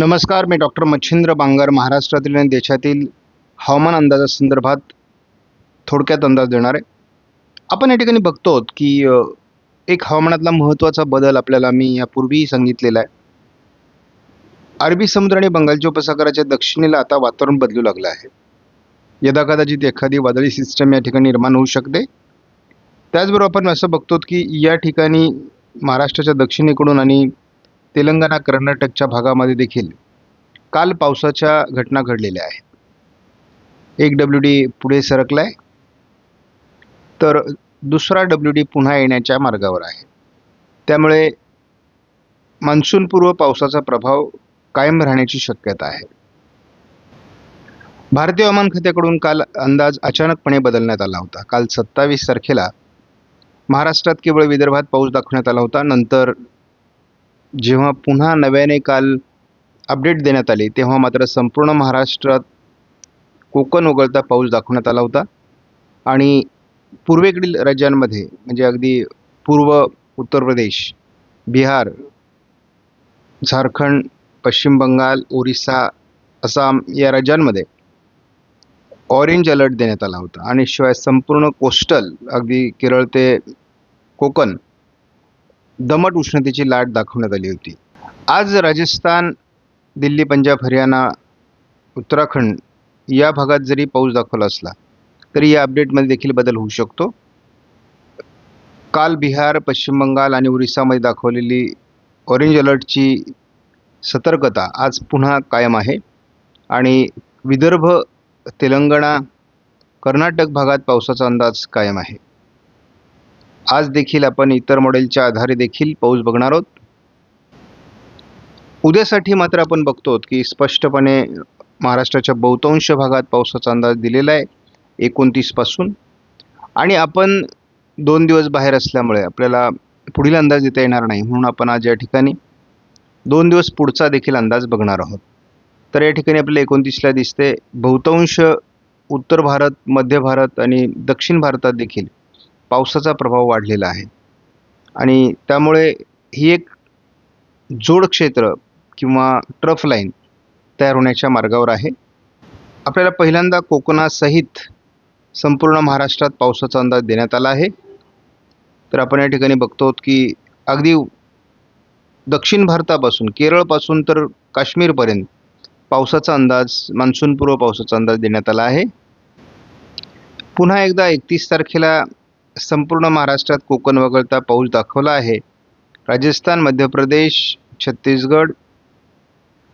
नमस्कार, मी डॉक्टर मच्छिंद्र बांगर महाराष्ट्रातील आणि देशातील हवामान अंदाजासंदर्भात थोडक्यात अंदाज देणार आहे. आपण या ठिकाणी बघतो की एक हवामानातला महत्त्वाचा बदल आपल्याला मी यापूर्वीही सांगितलेला आहे. अरबी समुद्र आणि बंगालच्या उपसागराच्या दक्षिणेला आता वातावरण बदलू लागलं आहे. यदाकदाचित एखादी वादळी सिस्टम या ठिकाणी निर्माण होऊ शकते. त्याचबरोबर आपण असं बघतो की या ठिकाणी महाराष्ट्राच्या दक्षिणेकडून आणि तेलंगणा कर्नाटकच्या भागामध्ये देखील काल पावसाच्या घटना घडलेल्या आहेत. एक WD पुढे सरकला आहे, तर दुसरा WD पुन्हा येण्याच्या मार्गावर आहे. त्यामुळे मान्सूनपूर्व पावसाचा प्रभाव कायम राहण्याची शक्यता आहे. भारतीय हवामान खात्याकडून काल अंदाज अचानकपणे बदलण्यात आला होता. काल 27 तारखेला महाराष्ट्रात केवळ विदर्भात पाऊस दाखवण्यात आला होता. नंतर जेव्हा पुन्हा नव्याने काल अपडेट देण्यात आली तेव्हा मात्र संपूर्ण महाराष्ट्रात कोकण वगळता पाऊस दाखवण्यात आला होता आणि पूर्वेकडील राज्यांमध्ये म्हणजे अगदी पूर्व उत्तर प्रदेश, बिहार, झारखंड, पश्चिम बंगाल, ओरिसा, आसाम या राज्यांमध्ये ऑरेंज अलर्ट देण्यात आला होता आणि शिवाय संपूर्ण कोस्टल अगदी केरळ ते कोकण दमट उष्णतेची लाट दाखवण्यात आली होती. आज राजस्थान, दिल्ली, पंजाब, हरियाणा, उत्तराखंड या भागात जरी पाऊस दाखवला असला तरी या अपडेटमध्ये देखील बदल होऊ शकतो. काल बिहार, पश्चिम बंगाल आणि ओरिसामध्ये दाखवलेली ऑरेंज अलर्टची सतर्कता आज पुन्हा कायम आहे आणि विदर्भ, तेलंगणा, कर्नाटक भागात पावसाचा अंदाज कायम आहे. आज देखील आपण इतर मॉडेलच्या आधारे देखील पाऊस बघणार आहोत. उद्यासाठी मात्र आपण बघतो की स्पष्टपणे महाराष्ट्राच्या बहुतांश भागात पावसाचा अंदाज दिलेला आहे 29 पासून आणि आपण 2 दिवस बाहेर असल्यामुळे आपल्याला पुढील अंदाज देता येणार नाही, म्हणून आपण आज या ठिकाणी 2 दिवस पुढचा देखील अंदाज बघणार आहोत. तर या ठिकाणी आपल्याला 29ला दिसते बहुतांश उत्तर भारत, मध्य भारत आणि दक्षिण भारतात देखील पावसाचा प्रभाव वाढलेला आहे आणि त्यामुळे ही एक जोड क्षेत्र किंवा ट्रफ लाईन तयार होण्याच्या मार्गावर आहे. आपल्याला पहिल्यांदा कोकणासहित संपूर्ण महाराष्ट्रात पावसाचा अंदाज देण्यात आला आहे. तर आपण या ठिकाणी बघतो की अगदी दक्षिण भारतापासून केरळपासून तर काश्मीरपर्यंत पावसाचा अंदाज, मान्सूनपूर्व पावसाचा अंदाज देण्यात आला आहे. पुन्हा एकदा 31 तारखेला संपूर्ण महाराष्ट्रात कोकण वगळता पाऊस दाखवला आहे. राजस्थान, मध्य प्रदेश, छत्तीसगड,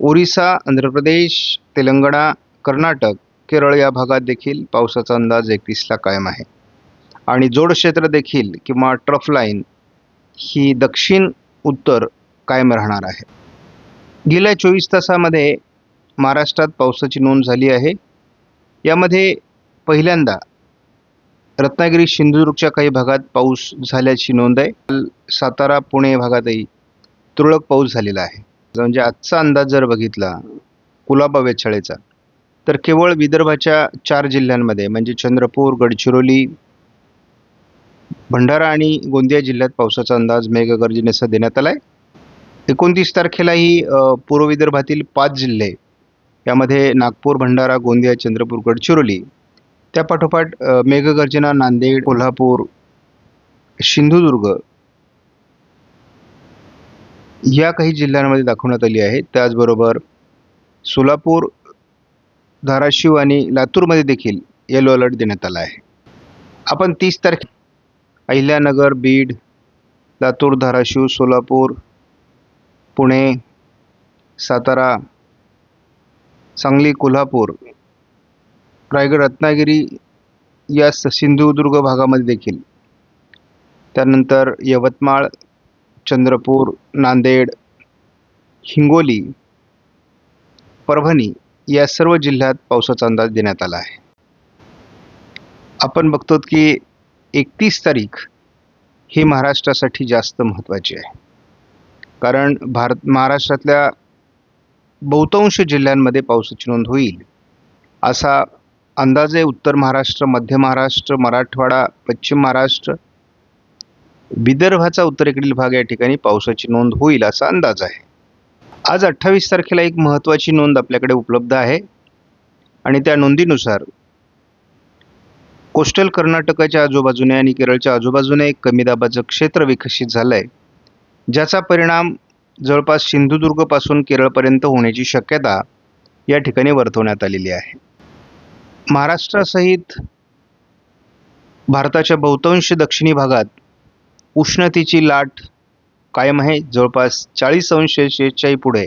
ओरिसा, आंध्र प्रदेश, तेलंगणा, कर्नाटक, केरळ या भागात देखील पावसाचा अंदाज 31ला कायम आहे आणि जोड क्षेत्र देखील किंवा ट्रफ लाईन ही दक्षिण उत्तर कायम राहणार आहे. गेल्या 24 तासामध्ये महाराष्ट्रात पावसाची नोंद झाली आहे. यामध्ये पहिल्यांदा रत्नागिरी, सिंधुदुर्गच्या काही भागात पाऊस झाल्याची नोंद आहे. सातारा, पुणे भागातही तुरळक पाऊस झालेला आहे. म्हणजे आजचा अंदाज जर बघितला कुलाबा वेधशाळेचा तर केवळ विदर्भाच्या 4 जिल्ह्यांमध्ये म्हणजे चंद्रपूर, गडचिरोली, भंडारा आणि गोंदिया जिल्ह्यात पावसाचा अंदाज मेघगर्जनेसह देण्यात आला आहे. 29 तारखेलाही पूर्व विदर्भातील 5 जिल्हे यामध्ये नागपूर, भंडारा, गोंदिया, चंद्रपूर, गडचिरोली, त्या पाठोपाठ मेघगर्जना नांदेड, कोल्हापूर, सिंधुदुर्ग या काही जिल्ह्यांमध्ये दाखवण्यात आली आहे. त्याचबरोबर सोलापूर, धाराशिव आणि लातूरमध्ये देखील येलो अलर्ट देण्यात आला आहे. आपण 30 तारखे अहिल्यानगर, बीड, लातूर, धाराशिव, सोलापूर, पुणे, सातारा, सांगली, कोल्हापूर, रायगड, रत्नागिरी या सिंधुदुर्ग भागामध्ये देखील, त्यानंतर यवतमाळ, चंद्रपूर, नांदेड, हिंगोली, परभणी या सर्व जिल्ह्यात पावसाचा अंदाज देण्यात आला आहे. आपण बघतो की 31 तारीख ही महाराष्ट्रासाठी जास्त महत्त्वाची आहे, कारण महाराष्ट्रातल्या बहुतांश जिल्ह्यांमध्ये पावसाची नोंद होईल असा अंदाजे उत्तर महाराष्ट्र, मध्य महाराष्ट्र, मराठवाडा, पश्चिम महाराष्ट्र, विदर्भाचा उत्तरेकडील भाग या ठिकाणी पावसाची नोंद होईल असा अंदाज आहे. आज 28 तारखेला एक महत्त्वाची नोंद आपल्याकडे उपलब्ध आहे आणि त्या नोंदीनुसार कोस्टल कर्नाटकाच्या आजूबाजूने आणि केरळच्या आजूबाजूने एक कमी दाबाचं क्षेत्र विकसित झालं आहे, ज्याचा परिणाम जवळपास सिंधुदुर्गपासून केरळपर्यंत होण्याची शक्यता या ठिकाणी वर्तवण्यात आलेली आहे. महाराष्ट्रासहित भारताच्या बहुतांश दक्षिणी भागात उष्णतेची लाट कायम आहे. जवळपास 40°C पुढे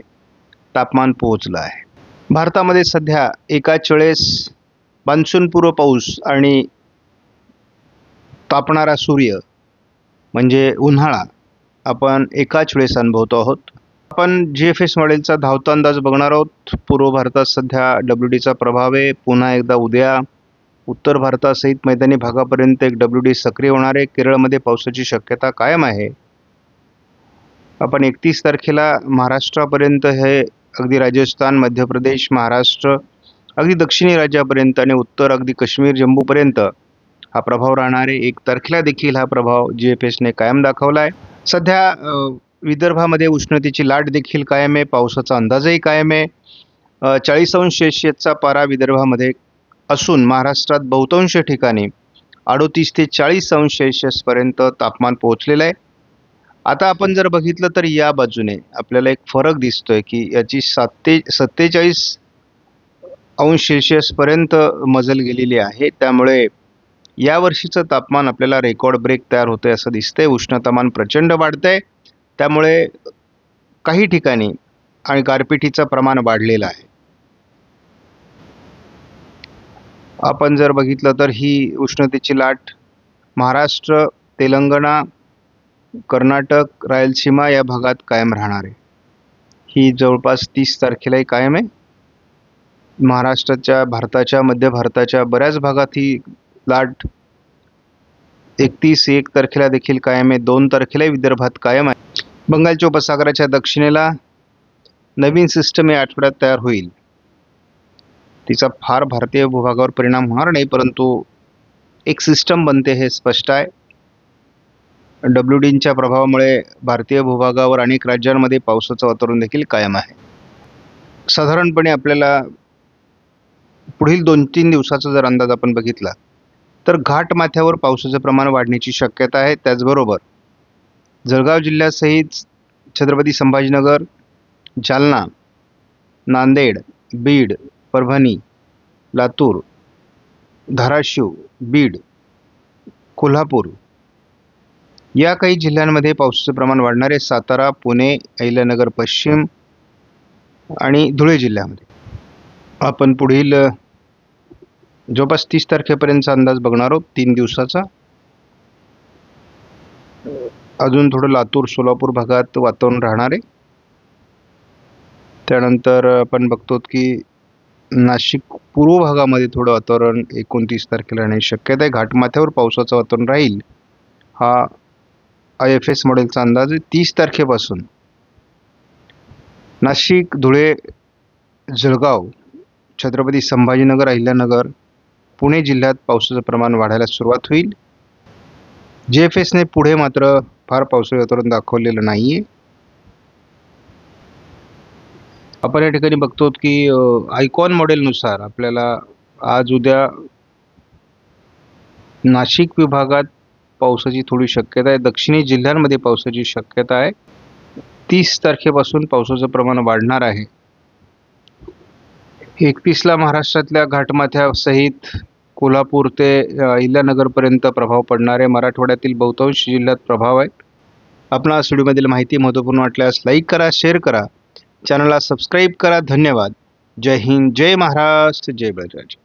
तापमान पोहोचलं आहे. भारतामध्ये सध्या एकाच वेळेस मान्सूनपूर्व पाऊस आणि तापणारा सूर्य म्हणजे उन्हाळा आपण एकाच वेळेस अनुभवतो आहोत. आपण GFS मॉडेलचा धावता अंदाज बघणार आहोत. पूर्व भारतात सध्या WDचा प्रभाव आहे. पुन्हा एकदा उद्या उत्तर भारतासहित मैदानी भागापर्यंत एक WD सक्रिय होणार आहे. केरळमध्ये पावसाची शक्यता कायम आहे. आपण 31 तारखेला महाराष्ट्रापर्यंत हे अगदी राजस्थान, मध्य प्रदेश, महाराष्ट्र अगदी दक्षिणी राज्यापर्यंत आणि उत्तर अगदी काश्मीर, जम्मूपर्यंत हा प्रभाव राहणार आहे. 1 तारखेला देखील हा प्रभाव GFSने कायम दाखवला आहे. सध्या विदर्भामध्ये उष्णतेची लाट देखील कायम आहे. पावसाचा अंदाजही कायम आहे. 40°C पारा विदर्भामध्ये असून महाराष्ट्रात बहुतांश ठिकाणी 38 ते 40° पर्यंत तापमान पोहोचलेलं आहे. आता आपण जर बघितलं तर या बाजूने आपल्याला एक फरक दिसतोय की याची 47°C पर्यंत मजल गेलेली आहे. त्यामुळे या वर्षीचं तापमान आपल्याला रेकॉर्ड ब्रेक तयार होतंय असं दिसतंय. उष्णतामान प्रचंड वाढतंय. त्यामुळे काही ठिकाणी आणि गारपिटीचं प्रमाण वाढलेलं आहे. आपण जर बघितलं तर ही उष्णतेची लाट महाराष्ट्र, तेलंगणा, कर्नाटक, रायलसीमा या भागात कायम राहणार आहे. ही जवळपास 30 तारखेलाही कायम आहे. महाराष्ट्राच्या, भारताच्या, मध्य भारताच्या बऱ्याच भागात ही लाट 1 तारखेला देखील कायम आहे. 2 तारखेला विदर्भात कायम आहे. बंगालच्या उपसागराच्या दक्षिणेला नवीन सिस्टम या आठवड्यात तयार होईल. तिचा फार भारतीय भूभागावर परिणाम होणार नाही, परंतु एक सिस्टम बनते हे स्पष्ट आहे. WDच्या प्रभावामुळे भारतीय भूभागावर अनेक राज्यांमध्ये पावसाचं वातावरण देखील कायम आहे. साधारणपणे आपल्याला पुढील 2-3 दिवसाचा जर अंदाज आपण बघितला तर घाटमाथ्यावर पावसाचं प्रमाण वाढण्याची शक्यता आहे. त्याचबरोबर जळगाव जिल्ह्यासहित छत्रपती संभाजीनगर, जालना, नांदेड, बीड, परभणी, लातूर, धाराशिव, बीड, कोल्हापूर या काही जिल्ह्यांमध्ये पावसाचं प्रमाण वाढणार आहे. सातारा, पुणे, अहिल्यानगर पश्चिम आणि धुळे जिल्ह्यामध्ये आपण पुढील जवळपास 30 तारखेपर्यंतचा अंदाज बघणार आहोत 3 दिवसाचा. अजून थोडं लातूर, सोलापूर भागात वातावरण राहणार आहे. त्यानंतर आपण बघतो की नाशिक पूर्व भागामध्ये थोडं वातावरण 29 तारखेला राहण्याची शक्यता आहे. घाटमाथ्यावर पावसाचं वातावरण राहील हा IFS मॉडेलचा अंदाज आहे. 30 तारखेपासून नाशिक, धुळे, जळगाव, छत्रपती संभाजीनगर, अहिल्यानगर, पुणे जिल्ह्यात पावसाचं प्रमाण वाढायला सुरुवात होईल. GFSने पुढे मात्र फार पावसाळी वातावरण दाखवलेलं नाही आहे. आपण या ठिकाणी बघतो की आयकॉन मॉडेलनुसार आपल्याला आज उद्या नाशिक विभागात पावसाची थोडी शक्यता आहे. दक्षिणी जिल्ह्यांमध्ये पावसाची शक्यता आहे. 30 तारखेपासून पावसाचं प्रमाण वाढणार आहे. 31ला महाराष्ट्रातल्या घाटमाथ्यासहित कोल्हापूर ते अहिल्यानगरपर्यंत प्रभाव पडणार आहे. मराठवाड्यातील बहुतांश जिल्ह्यात प्रभाव आहे. आपणास व्हिडिओमधील माहिती महत्त्वपूर्ण वाटल्यास लाईक करा, शेअर करा, चॅनलला सबस्क्राईब करा. धन्यवाद. जय हिंद, जय महाराष्ट्र, जय बळीराजा.